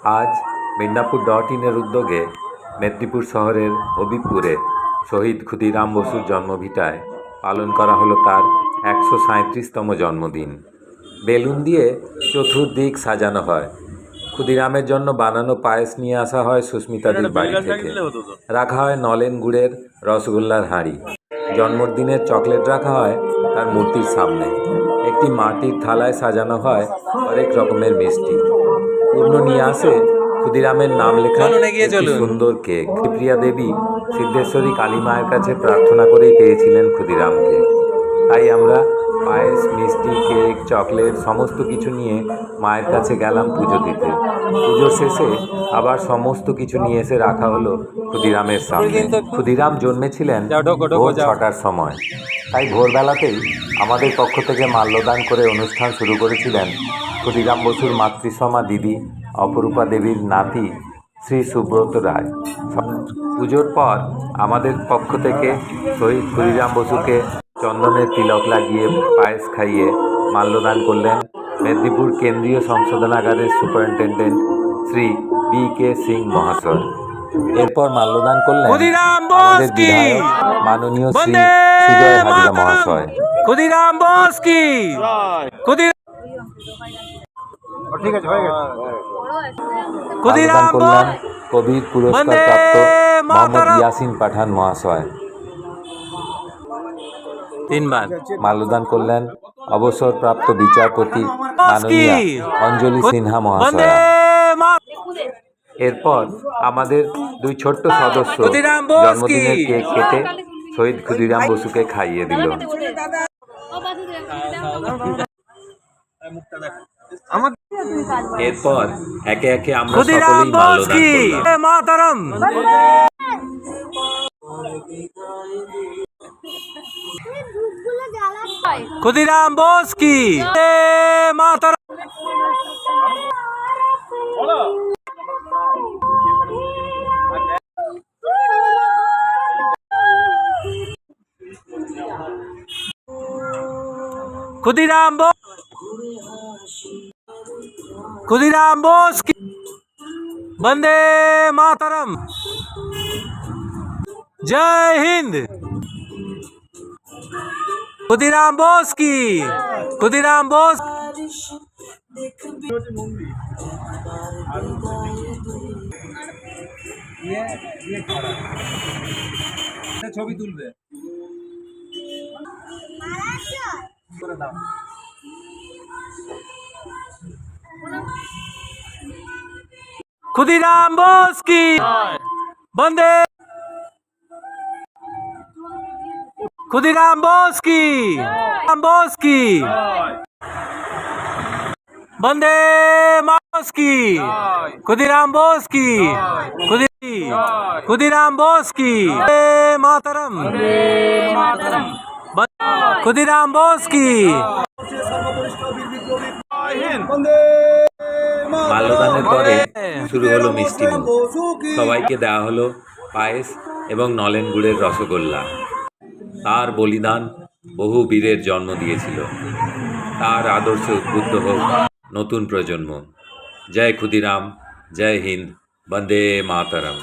আজ মিদনাপুর.in-এর উদ্যোগে মেদিনীপুর শহরের হবিবপুরে শহীদ ক্ষুদিরাম বসুর জন্মভিটায় পালন করা হলো তার ১৩৭তম জন্মদিন। বেলুন দিয়ে চতুর্দিক সাজানো হয়। ক্ষুদিরামের জন্য বানানো পায়েস নিয়ে আসা হয় সুস্মিতাদির বাড়ি থেকে। রাখা হয় নলেন গুড়ের রসগোল্লার হাঁড়ি। জন্মদিনের চকলেট রাখা হয় তার মূর্তির সামনে। একটি মাটির থালায় সাজানো হয় হরেক রকমের মিষ্টি। পূর্ণ নিয়ে আসে ক্ষুদিরামের নাম লেখা একটি সুন্দর কেক। প্রিয়া দেবী সিদ্ধেশ্বরী কালী মায়ের কাছে প্রার্থনা করেই পেয়েছিলেন ক্ষুদিরামকে। তাই আমরা পায়েস, মিষ্টি, কেক, চকলেট সমস্ত কিছু নিয়ে মায়ের কাছে গেলাম পুজো দিতে। পুজোর শেষে আবার সমস্ত কিছু নিয়ে এসে রাখা হলো ক্ষুদিরামের সামনে। ক্ষুদিরাম জন্মেছিলেন ভোর ৬টার সময়। তাই ভোরবেলাতেই আমাদের পক্ষ থেকে মাল্যদান করে অনুষ্ঠান শুরু করেছিলেন ক্ষুদিরাম বসুর মাতৃসমা দিদি অপরূপা দেবীর নাতি শ্রী সুব্রত রায়। পুজোর পর আমাদের পক্ষ থেকে শহীদ ক্ষুদিরাম বসুকে চন্দনের তিলক লাগিয়ে পায়েস খাইয়ে মাল্যদান করলেন মেদিনীপুর কেন্দ্রীয় সংশোধনাগারের সুপারিনটেন্ডেন্ট শ্রী বি.কে. সিং মহাশয়। এরপর মাল্যদান করলেন আমাদের বিধায়ক মাননীয় শ্রী সুজয় হাজরা মহাশয়। ক্ষুদিরাম বস কি মাল্যদান করলেন কবির পুরস্কার প্রাপ্ত মোহাম্মদ ইয়াসিন পাঠান মহাশয়। তিনবার মাল্যদান করলেন অবসরপ্রাপ্ত বিচারপতি মাননীয়া অঞ্জলি সিনহা মহাশয়। এরপর আমাদের দুই ছোট্ট সদস্য জন্মদিনের কেক কেটে শহীদ ক্ষুদিরাম বসুকে খাইয়ে দিল। এরপর একে একে আমরা সকলেই মাল্যদান করলাম। ক্ষুদিরাম বস কি মাতারাম। ক্ষুদিরাম बोस की वंदे मातरम। जय हिंद। ক্ষুদিরাম बोस की ক্ষুদিরাম बोस। ছবি তুলবে ক্ষুদিরাম बोस की वंदे। ক্ষুদিরাম बोस की वंदे मातरम की। ক্ষুদিরাম बोस की ক্ষুদিরাম बोस की मातरम। ক্ষুদিরাম बोस की। মাল্যদানের পরে শুরু হলো মিষ্টিমুখ। সবাইকে দেওয়া হলো পায়েস এবং নলেন গুড়ের রসগোল্লা। তার বলিদান বহু বীরের জন্ম দিয়েছিল। তার আদর্শে উদ্বুদ্ধ হোক নতুন প্রজন্ম। জয় ক্ষুদিরাম, জয় হিন্দ, বন্দে মাতরম।